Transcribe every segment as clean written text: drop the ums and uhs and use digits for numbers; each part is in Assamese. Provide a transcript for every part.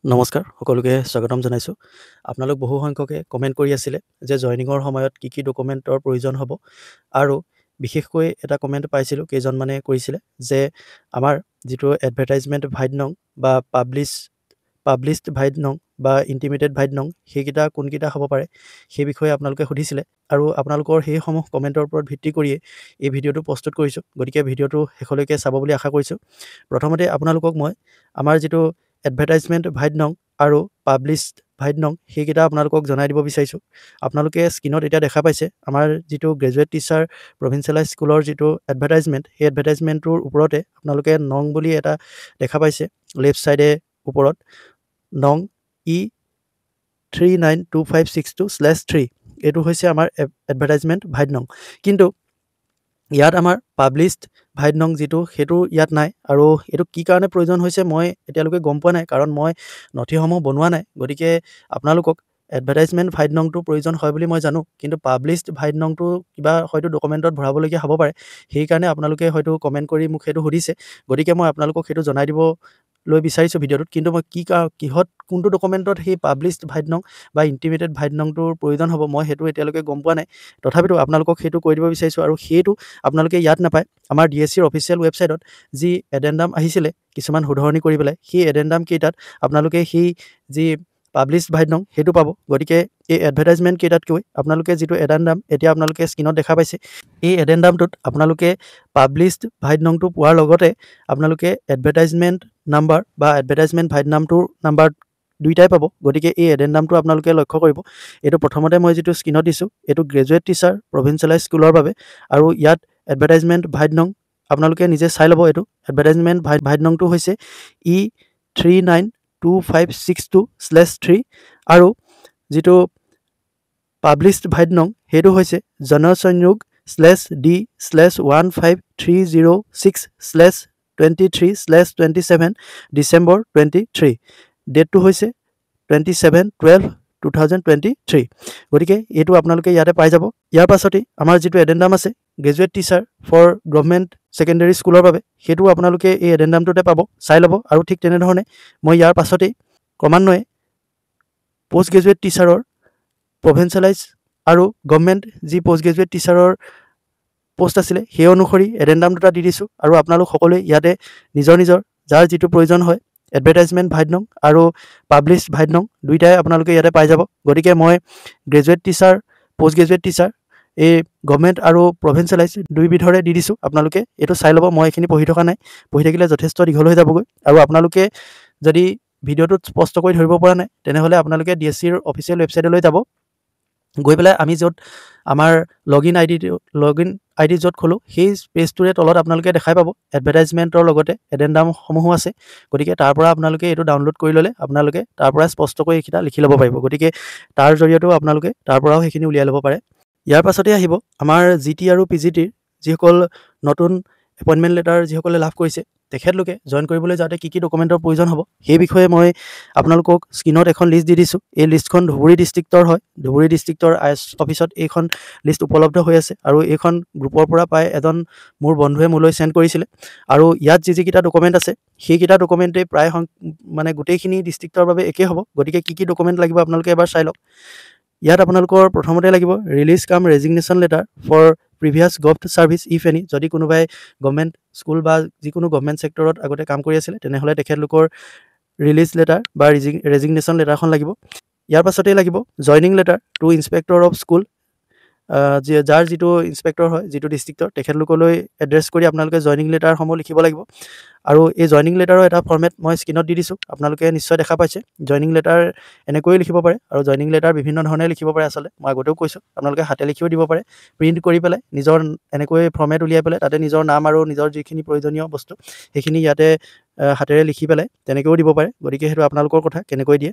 নমস্কাৰ সকলোকে স্বাগতম জনাইছোঁ। আপোনালোক বহু সংখ্যকে কমেণ্ট কৰি আছিলে যে জইনিঙৰ সময়ত কি ডকুমেণ্টৰ প্ৰয়োজন হ'ব আৰু বিশেষকৈ এটা কমেণ্ট পাইছিলোঁ কেইজনমানে কৰিছিলে যে আমাৰ যিটো এডভাৰটাইজমেণ্ট ভাইড নং বা পাব্লিছড ভাইড নং বা ইণ্টিমেটেড ভাইড নং সেইকেইটা কোনকেইটা হ'ব পাৰে সেই বিষয়ে আপোনালোকে সুধিছিলে আৰু আপোনালোকৰ সেইসমূহ কমেণ্টৰ ওপৰত ভিত্তি কৰিয়ে এই ভিডিঅ'টো প্ৰস্তুত কৰিছোঁ। গতিকে ভিডিঅ'টো শেষলৈকে চাব বুলি আশা কৰিছোঁ। প্ৰথমতে আপোনালোকক মই আমাৰ যিটো এডভাৰটাইজমেণ্ট ভাইড নং আৰু পাব্লিছড ভাইড নং সেইকেইটা আপোনালোকক জনাই দিব বিচাৰিছোঁ। আপোনালোকে স্ক্ৰীনত এতিয়া দেখা পাইছে আমাৰ যিটো গ্ৰেজুৱেট টিচাৰ প্ৰভিঞ্চিয়েলাইজ স্কুলৰ যিটো এডভাৰটাইজমেণ্ট, সেই এডভাৰটাইজমেণ্টটোৰ ওপৰতে আপোনালোকে নং বুলি এটা দেখা পাইছে লেফ্ট ছাইডে ওপৰত নং E392562/3 এইটো হৈছে আমাৰ এডভাৰটাইজমেণ্ট ভাইড নং। কিন্তু ইয়াত আমাৰ পাব্লিছড ভাইড নং যিটো সেইটো ইয়াত নাই আৰু এইটো কি কাৰণে প্ৰয়োজন হৈছে মই এতিয়ালৈকে গম পোৱা নাই, কাৰণ মই নথিসমূহ বনোৱা নাই। গতিকে আপোনালোকক এডভাৰটাইজমেণ্ট ভাইড নংটো প্ৰয়োজন হয় বুলি মই জানো, কিন্তু পাব্লিছড ভাইড নংটো কিবা হয়তো ডকুমেণ্টত ভৰাবলগীয়া হ'ব পাৰে। সেইকাৰণে আপোনালোকে হয়তো কমেণ্ট কৰি মোক সেইটো সুধিছে। গতিকে মই আপোনালোকক সেইটো জনাই দিবলৈ বিচাৰিছোঁ ভিডিঅ'টোত। কিন্তু মই কিহত কোনটো ডকুমেণ্টত সেই পাব্লিছড ভাইড নং বা ইণ্টিমেটেড ভাইড নংটোৰ প্ৰয়োজন হ'ব মই সেইটো এতিয়ালৈকে গম পোৱা নাই। তথাপিতো আপোনালোকক সেইটো কৈ দিব বিচাৰিছোঁ আৰু সেইটো আপোনালোকে ইয়াত নাপায়। আমাৰ DSCৰ অফিচিয়েল ৱেবছাইটত যি এডেণ্ডাম আহিছিলে কিছুমান শুধৰণি কৰি পেলাই, সেই এডেণ্ডাম কেইটাত আপোনালোকে সেই যি পাব্লিছড ভাইড নং সেইটো পাব। গতিকে এই এডভাৰটাইজমেণ্ট কেইটাতকৈ আপোনালোকে যিটো এডেণ্ডাম এতিয়া আপোনালোকে স্ক্ৰীনত দেখা পাইছে, এই এডেণ্ডামটোত আপোনালোকে পাব্লিছড ভাইড নংটো পোৱাৰ লগতে আপোনালোকে এডভাৰটাইজমেণ্ট নাম্বাৰ বা এডভাৰটাইজমেণ্ট ভাইড নামটোৰ নাম্বাৰ দুইটাই পাব। গতিকে এই এডেণ্ডামটো আপোনালোকে লক্ষ্য কৰিব। এইটো প্ৰথমতে মই যিটো স্ক্ৰীনত দিছোঁ এইটো গ্ৰেজুৱেট টিচাৰ প্ৰভিঞ্চিয়েলাইজ স্কুলৰ বাবে আৰু ইয়াত এডভাৰটাইজমেণ্ট ভাইড নং আপোনালোকে নিজে চাই ল'ব। এইটো এডভাৰটাইজমেণ্ট ভাইড নংটো হৈছে E392562/3 আৰু যিটো পাব্লিছড ভাইড নং সেইটো হৈছে জনসংযোগ/D/15306/23/27 ডিচেম্বৰ 23। ডেটটো হৈছে 27/12/2023। গতিকে এইটো আপোনালোকে ইয়াতে পাই যাব। ইয়াৰ পাছতেই আমাৰ যিটো এডেণ্ডাম আছে graduate teacher for government secondary স্কুলৰ বাবে, সেইটো আপোনালোকে এই এডেণ্ডামটোতে পাব, চাই ল'ব। আৰু ঠিক তেনেধৰণে মই ইয়াৰ পাছতেই ক্ৰমান্বয়ে পষ্ট গ্ৰেজুৱেট টিচাৰৰ প্ৰভিঞ্চিয়েলাইজ আৰু গভৰ্ণমেণ্ট যি পষ্ট গ্ৰেজুৱেট টিচাৰৰ পোষ্ট আছিলে সেই অনুসৰি এডেণ্ডাম দুটা দি দিছোঁ। আৰু আপোনালোক সকলোৱে ইয়াতে নিজৰ যাৰ যিটো প্ৰয়োজন হয় এডভাৰটাইজমেণ্ট ভাইড নং আৰু পাব্লিছড ভাইড নং দুইটাই আপোনালোকে ইয়াতে পাই যাব। গতিকে মই graduate teacher, post graduate teacher এই গভৰ্ণমেণ্ট আৰু প্ৰভিঞ্চিয়েলাইজ দুইবিধৰে দি দিছোঁ। আপোনালোকে এইটো চাই ল'ব। মই এইখিনি পঢ়ি থকা নাই, পঢ়ি থাকিলে যথেষ্ট দীঘল হৈ যাবগৈ। আৰু আপোনালোকে যদি ভিডিঅ'টোত স্পষ্টকৈ ধৰিব পৰা নাই তেনেহ'লে আপোনালোকে DSCৰ অফিচিয়েল ৱেবছাইটলৈ যাব। গৈ পেলাই আমি য'ত আমাৰ লগ ইন আই ডি য'ত খোলোঁ সেই পেজটোৰে তলত আপোনালোকে দেখাই পাব এডভাৰটাইজমেণ্টৰ লগতে এডেণ্ডামসমূহো আছে। গতিকে তাৰ পৰা আপোনালোকে এইটো ডাউনলোড কৰি ল'লে আপোনালোকে তাৰ পৰা স্পষ্টকৈ এইকেইটা লিখি ল'ব পাৰিব। গতিকে তাৰ জৰিয়তেও আপোনালোকে তাৰ পৰাও সেইখিনি উলিয়াই ল'ব পাৰে। ইয়াৰ পাছতে আহিব আমাৰ GT আৰু PGTৰ যিসকল নতুন এপইণ্টমেণ্ট লেটাৰ যিসকলে লাভ কৰিছে তেখেতলোকে জইন কৰিবলৈ যাওঁতে কি ডকুমেণ্টৰ প্ৰয়োজন হ'ব সেই বিষয়ে মই আপোনালোকক স্ক্ৰীনত এখন লিষ্ট দি দিছোঁ। এই লিষ্টখন ধুবুৰী ডিষ্ট্ৰিক্টৰ হয়। ধুবুৰী ডিষ্ট্ৰিক্টৰ IS অফিচত এইখন লিষ্ট উপলব্ধ হৈ আছে আৰু এইখন গ্ৰুপৰ পৰা প্ৰায় এজন মোৰ বন্ধুৱে মোলৈ চেণ্ড কৰিছিলে। আৰু ইয়াত যিকেইটা ডকুমেণ্ট আছে সেইকেইটা ডকুমেণ্টেই প্ৰায় গোটেইখিনি ডিষ্ট্ৰিক্টৰ বাবে একেই হ'ব। গতিকে কি ডকুমেণ্ট লাগিব আপোনালোকে এবাৰ চাই লওক। ইয়াত আপোনালোকৰ প্ৰথমতে লাগিব release cum resignation letter for previous government service if any. যদি কোনোবাই গভৰ্ণমেণ্ট স্কুল বা যিকোনো গভৰ্ণমেণ্ট ছেক্টৰত আগতে কাম কৰি আছিলে তেনেহ'লে তেখেতলোকৰ ৰিলিজ লেটাৰ বা ৰেজিগনেশ্যন লেটাৰখন লাগিব। ইয়াৰ পাছতেই লাগিব joining letter to inspector of school, যাৰ যিটো ইনস্পেক্টৰ হয় যিটো ডিষ্ট্ৰিক্টৰ তেখেতলোকলৈ এড্ৰেছ কৰি আপোনালোকে জইনিং লেটাৰসমূহ লিখিব লাগিব। আৰু এই জইনিং লেটাৰৰ এটা ফৰ্মেট মই স্ক্ৰীনত দি দিছোঁ, আপোনালোকে নিশ্চয় দেখা পাইছে। জইনিং লেটাৰ এনেকৈয়ে লিখিব পাৰে আৰু জইনিং লেটাৰ বিভিন্ন ধৰণে লিখিব পাৰে। আচলতে মই আগতেও কৈছোঁ আপোনালোকে হাতে লিখিও দিব পাৰে, প্ৰিণ্ট কৰি পেলাই নিজৰ এনেকৈ ফৰ্মেট উলিয়াই পেলাই তাতে নিজৰ নাম আৰু নিজৰ যিখিনি প্ৰয়োজনীয় বস্তু সেইখিনি ইয়াতে হাতেৰে লিখি পেলাই তেনেকৈও দিব পাৰে। গতিকে সেইটো আপোনালোকৰ কথা কেনেকৈ দিয়ে।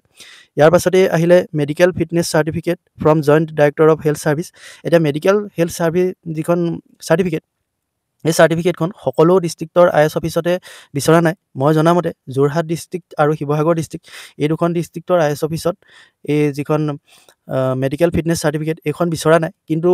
ইয়াৰ পাছতে আহিলে medical fitness certificate from joint director of health service. এতিয়া মেডিকেল হেল্থ ছাৰ্ভিচ যিখন চাৰ্টিফিকেট এই চাৰ্টিফিকেটখন সকলো ডিষ্ট্ৰিক্টৰ IS অফিচতে বিচৰা নাই। মই জনামতে যোৰহাট ডিষ্ট্ৰিক্ট আৰু শিৱসাগৰ ডিষ্ট্ৰিক্ট এই দুখন ডিষ্ট্ৰিক্টৰ IS অফিচত এই যিখন মেডিকেল ফিটনেছ চাৰ্টিফিকেট এইখন বিচৰা নাই। কিন্তু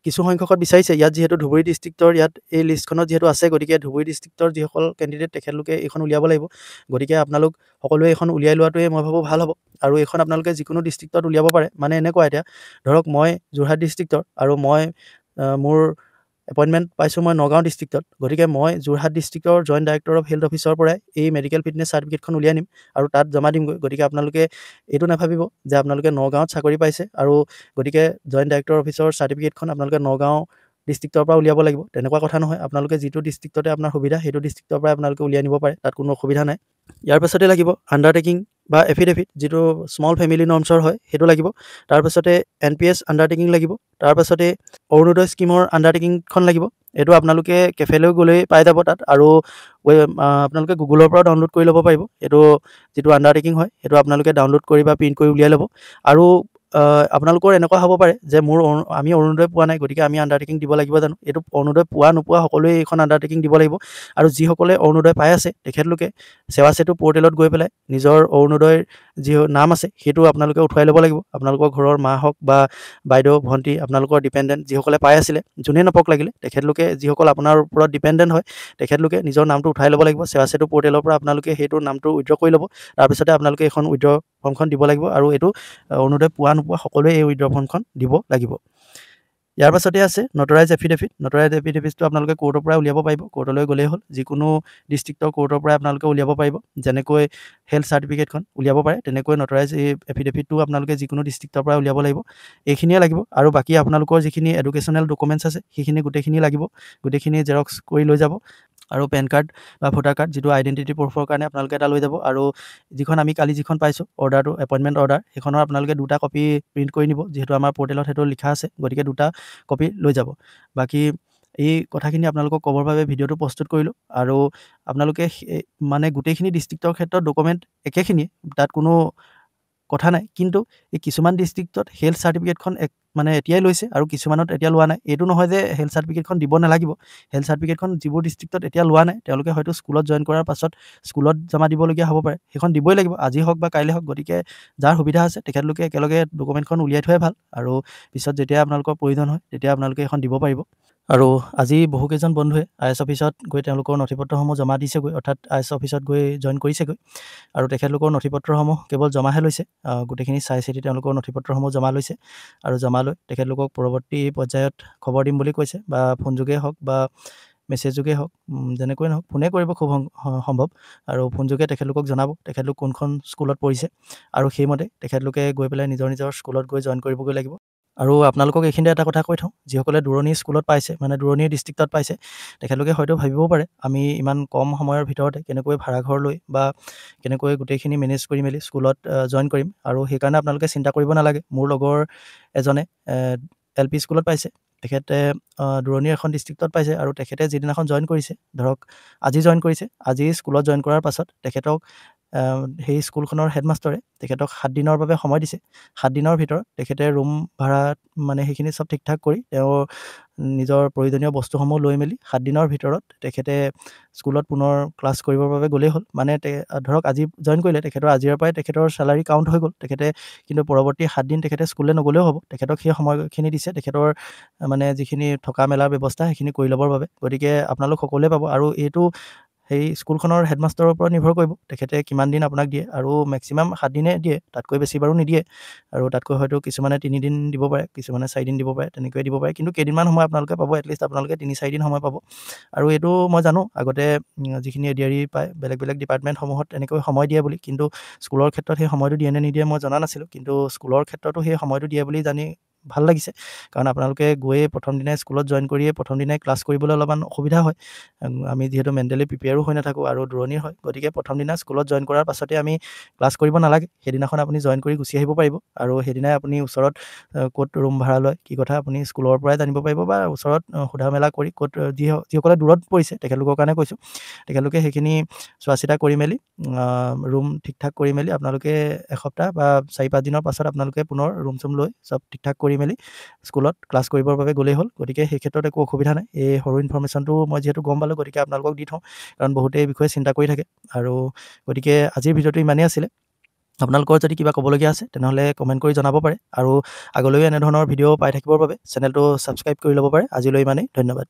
কিছু সংখ্যকত বিচাৰিছে ইয়াত যিহেতু ধুবুৰী ডিষ্ট্ৰিক্টৰ ইয়াত এই লিষ্টখনত যিহেতু আছে গতিকে ধুবুৰী ডিষ্ট্ৰিক্টৰ যিসকল কেণ্ডিডেট তেখেতলোকে এইখন উলিয়াব লাগিব গতিকে আপোনালোক সকলোৱে এইখন উলিয়াই লোৱাটোৱে মই ভাবোঁ ভাল হ'ব আৰু এইখন আপোনালোকে যিকোনো ডিষ্ট্ৰিক্টত উলিয়াব পাৰে মানে এনেকুৱা এতিয়া ধৰক মই যোৰহাট ডিষ্ট্ৰিক্টৰ আৰু মই মোৰ এপইণ্টমেণ্ট পাইছোঁ মই নগাঁও ডিষ্ট্ৰিক্টত গতিকে মই যোৰহাট ডিষ্ট্ৰিক্টৰ জইণ্ট ডাইৰেক্টৰ অফ হেল্থ অফিচৰ পৰাই এই মেডিকেল ফিটনেছ চাৰ্টিফিকেটখন উলিয়াই নিম আৰু তাত জমা দিমগৈ গতিকে আপোনালোকে এইটো নাভাবিব যে আপোনালোকে নগাঁৱত চাকৰি পাইছে আৰু গতিকে জইণ্ট ডাইৰেক্টৰ অফিচৰ চাৰ্টিফিকেটখন আপোনালোকে নগাঁও ডিষ্ট্ৰিক্টৰ পৰা উলিয়াব লাগিব তেনেকুৱা কথা নহয় আপোনালোকে যিটো ডিষ্ট্ৰিক্টতে আপোনাৰ সুবিধা সেইটো ডিষ্ট্ৰিক্টৰ পৰা আপোনালোকে উলিয়াই নিব পাৰে তাত কোনো অসুবিধা নাই ইয়াৰ পাছতে লাগিব আণ্ডাৰটেকিং বা এফিডেভিট যিটো স্মল ফেমিলি নৰ্মছৰ হয় সেইটো লাগিব তাৰপাছতে NPS আণ্ডাৰটেকিং লাগিব তাৰপাছতে অৰুণোদয় স্কীমৰ আণ্ডাৰটেকিংখন লাগিব এইটো আপোনালোকে কেফেলৈ গ'লেই পাই যাব তাত আৰু আপোনালোকে গুগলৰ পৰাও ডাউনলোড কৰি ল'ব পাৰিব এইটো যিটো আণ্ডাৰটেকিং হয় সেইটো আপোনালোকে ডাউনলোড কৰি বা প্ৰিণ্ট কৰি উলিয়াই ল'ব আৰু আপোনালোকৰ এনেকুৱা হ'ব পাৰে যে আমি অৰুণোদয় পোৱা নাই গতিকে আমি আণ্ডাৰটেকিং দিব লাগিব জানো এইটো অৰুণোদয় পোৱা নোপোৱা সকলোৱে এইখন আণ্ডাৰটেকিং দিব লাগিব আৰু যিসকলে অৰুণোদয় পাই আছে তেখেতলোকে সেৱা সেতু পৰ্টেলত গৈ পেলাই নিজৰ অৰুণোদয়ৰ যি নাম আছে সেইটো আপোনালোকে উঠুৱাই ল'ব লাগিব আপোনালোকৰ ঘৰৰ মা হওক বা বাইদেউ ভণ্টি আপোনালোকৰ ডিপেণ্ডেণ্ট যিসকলে পাই আছিলে যোনেই নপক লাগিলে তেখেতলোকে যিসকল আপোনাৰ ওপৰত ডিপেণ্ডেণ্ট হয় তেখেতলোকে নিজৰ নামটো উঠাই ল'ব লাগিব সেৱা সেতু পৰ্টেলৰ পৰা আপোনালোকে সেইটো নামটো উইড্ৰ কৰি ল'ব তাৰপিছতে আপোনালোকে এইখন উইড্ৰ ফৰ্মখন দিব লাগিব আৰু এইটো অৰুণোদয় পোৱা নোপোৱা সকলোৱে এই উইড্ৰ ফৰ্মখন দিব লাগিব ইয়াৰ পাছতে আছে নটৰাইজ এফিডেভিটটো আপোনালোকে কোৰ্টৰ পৰাই উলিয়াব পাৰিব কোৰ্টলৈ গ'লেই হ'ল যিকোনো ডিষ্ট্ৰিক্টৰ কোৰ্টৰ পৰাই আপোনালোকে উলিয়াব পাৰিব যেনেকৈ হেল্থ চাৰ্টিফিকেটখন উলিয়াব পাৰে তেনেকৈ নটৰাইজ এই এফিডেভিটটো আপোনালোকে যিকোনো ডিষ্ট্ৰিক্টৰ পৰাই উলিয়াব লাগিব এইখিনিয়ে লাগিব আৰু বাকী আপোনালোকৰ যিখিনি এডুকেশ্যনেল ডকুমেণ্টছ আছে সেইখিনি গোটেইখিনি লাগিব গোটেইখিনি জেৰক্স কৰি লৈ যাব আৰু পেন কাৰ্ড বা ভোটাৰ কাৰ্ড যিটো আইডেণ্টিটি প্ৰুফৰ কাৰণে আপোনালোকে এটা লৈ যাব আৰু যিখন আমি কালি যিখন পাইছোঁ অৰ্ডাৰটো এপইণ্টমেণ্ট অৰ্ডাৰ সেইখনৰ আপোনালোকে 2টা কপি প্ৰিণ্ট কৰি নিব যিহেতু আমাৰ পৰ্টেলত সেইটো লিখা আছে গতিকে 2টা কপি লৈ যাব বাকী এই কথাখিনি আপোনালোকক ক'বৰ বাবে ভিডিঅ'টো প্ৰস্তুত কৰিলোঁ আৰু আপোনালোকে মানে গোটেইখিনি ডিষ্ট্ৰিক্টৰ ক্ষেত্ৰত ডকুমেণ্ট একেখিনিয়ে তাত কোনো কথা নাই কিন্তু এই কিছুমান ডিষ্ট্ৰিক্টত হেল্থ চাৰ্টিফিকেটখন মানে এতিয়াই লৈছে আৰু কিছুমানত এতিয়া লোৱা নাই এইটো নহয় যে হেল্থ চাৰ্টিফিকেটখন দিব নালাগিব হেল্থ চাৰ্টিফিকেটখন যিবোৰ ডিষ্ট্ৰিক্টত এতিয়া লোৱা নাই তেওঁলোকে হয়তো স্কুলত জইন কৰাৰ পাছত স্কুলত জমা দিবলগীয়া হ'ব পাৰে সেইখন দিবই লাগিব আজি হওক বা কাইলৈ হওক গতিকে যাৰ সুবিধা আছে তেখেতলোকে একেলগে ডকুমেণ্টখন উলিয়াই থোৱাই ভাল আৰু পিছত যেতিয়া আপোনালোকৰ প্ৰয়োজন হয় তেতিয়া আপোনালোকে এখন দিব পাৰিব আৰু আজি বহুকেইজন বন্ধুৱে IS অফিচত গৈ তেওঁলোকৰ নথিপত্ৰসমূহ জমা দিছেগৈ অৰ্থাৎ IS অফিচত গৈ জইন কৰিছেগৈ আৰু তেখেতলোকৰ নথিপত্ৰসমূহ কেৱল জমাহে লৈছে গোটেইখিনি চাই চিতি তেওঁলোকৰ নথিপত্ৰসমূহ জমা লৈছে আৰু জমা লৈ তেখেতলোকক পৰৱৰ্তী পৰ্যায়ত খবৰ দিম বুলি কৈছে বা ফোনযোগে হওক বা মেছেজ যোগে হওক যেনেকৈ নহওক ফোনে কৰিব খুব সম্ভৱ আৰু ফোনযোগে তেখেতলোকক জনাব তেখেতলোক কোনখন স্কুলত পঢ়িছে আৰু সেইমতে তেখেতলোকে গৈ পেলাই নিজৰ স্কুলত গৈ জইন কৰিবগৈ লাগিব আৰু আপোনালোকক এইখিনিতে এটা কথা কৈ থওঁ যিসকলে দূৰণিৰ স্কুলত পাইছে মানে দূৰণিৰ ডিষ্ট্ৰিক্টত পাইছে তেখেতলোকে হয়তো ভাবিবও পাৰে আমি ইমান কম সময়ৰ ভিতৰতে কেনেকৈ ভাড়া ঘৰ লৈ বা কেনেকৈ গোটেইখিনি মেনেজ কৰি মেলি স্কুলত জইন কৰিম আৰু সেইকাৰণে আপোনালোকে চিন্তা কৰিব নালাগে মোৰ লগৰ এজনে LP স্কুলত পাইছে তেখেতে দূৰণিৰ এখন ডিষ্ট্ৰিক্টত পাইছে আৰু তেখেতে যিদিনাখন জইন কৰিছে ধৰক আজি জইন কৰিছে আজি স্কুলত জইন কৰাৰ পাছত তেখেতক সেই স্কুলখনৰ হেডমাষ্টৰে তেখেতক 7 দিনৰ বাবে সময় দিছে 7 দিনৰ ভিতৰত তেখেতে ৰুম ভাড়া মানে সেইখিনি চব ঠিক ঠাক কৰি তেওঁ নিজৰ প্ৰয়োজনীয় বস্তুসমূহ লৈ মেলি 7 দিনৰ ভিতৰত তেখেতে স্কুলত পুনৰ ক্লাছ কৰিবৰ বাবে গ'লেই হ'ল মানে ধৰক আজি জইন কৰিলে তেখেতৰ আজিৰ পৰাই তেখেতৰ চেলাৰী কাউণ্ট হৈ গ'ল তেখেতে কিন্তু পৰৱৰ্তী 7 দিন তেখেতে স্কুললৈ নগ'লেও হ'ব তেখেতক সেই সময়খিনি দিছে তেখেতৰ মানে যিখিনি থকা মেলাৰ ব্যৱস্থা সেইখিনি কৰি ল'বৰ বাবে গতিকে আপোনালোক সকলোৱে পাব আৰু এইটো সেই স্কুলখনৰ হেডমাষ্টাৰৰ ওপৰত নিৰ্ভৰ কৰিব তেখেতে কিমান দিন আপোনাক দিয়ে আৰু মেক্সিমাম 7 দিনে দিয়ে তাতকৈ বেছি বাৰু নিদিয়ে আৰু তাতকৈ হয়তো কিছুমানে 3 দিন দিব পাৰে কিছুমানে 4 দিন দিব পাৰে তেনেকৈ দিব পাৰে কিন্তু কেইদিনমান সময় আপোনালোকে পাব এটলিষ্ট আপোনালোকে 3-4 দিন সময় পাব আৰু এইটো মই জানো আগতে যিখিনি এডিআৰি পায় বেলেগ বেলেগ ডিপাৰ্টমেণ্টসমূহত এনেকৈ সময় দিয়ে বুলি কিন্তু স্কুলৰ ক্ষেত্ৰত সেই সময়টো দিয়ে নে নিদিয়ে মই জনা নাছিলোঁ কিন্তু স্কুলৰ ক্ষেত্ৰতো সেই সময়টো দিয়ে বুলি জানি ভাল লাগিছে কাৰণ আপোনালোকে গৈয়ে প্ৰথম দিনাই স্কুলত জইন কৰিয়ে প্ৰথম দিনাই ক্লাছ কৰিবলৈ অলপমান অসুবিধা হয় আমি যিহেতু মেণ্টেলি প্ৰিপেয়াৰো হৈ নাথাকোঁ আৰু দূৰণিৰ হয় গতিকে প্ৰথম দিনা স্কুলত জইন কৰাৰ পাছতে আমি ক্লাছ কৰিব নালাগে সেইদিনাখন আপুনি জইন কৰি গুচি আহিব পাৰিব আৰু সেইদিনাই আপুনি ওচৰত ক'ত ৰুম ভাড়া লয় কি কথা আপুনি স্কুলৰ পৰাই জানিব পাৰিব বা ওচৰত সোধা মেলা কৰি ক'ত যিসকলে দূৰত পৰিছে তেখেতলোকৰ কাৰণে কৈছোঁ তেখেতলোকে সেইখিনি চোৱা চিতা কৰি মেলি ৰুম ঠিক ঠাক কৰি মেলি আপোনালোকে এসপ্তাহ বা 4-5 দিনৰ পাছত আপোনালোকে পুনৰ ৰুম চুম লৈ চব ঠিক ঠাক কৰি মেলি স্কুলত ক্লাছ কৰিবৰ বাবে গ'লেই হ'ল গতিকে সেই ক্ষেত্ৰত একো অসুবিধা নাই এই সৰু ইনফৰ্মেশ্যনটো মই যিহেতু গম পালোঁ গতিকে আপোনালোকক দি থওঁ কাৰণ বহুতে এই বিষয়ে চিন্তা কৰি থাকে আৰু গতিকে আজিৰ ভিডিঅ'টো ইমানেই আছিলে আপোনালোকৰ যদি কিবা ক'বলগীয়া আছে তেনেহ'লে কমেণ্ট কৰি জনাব পাৰে আৰু আগলৈও এনেধৰণৰ ভিডিঅ' পাই থাকিবৰ বাবে চেনেলটো ছাবস্ক্ৰাইব কৰি ল'ব পাৰে। আজিলৈ ইমানেই, ধন্যবাদ।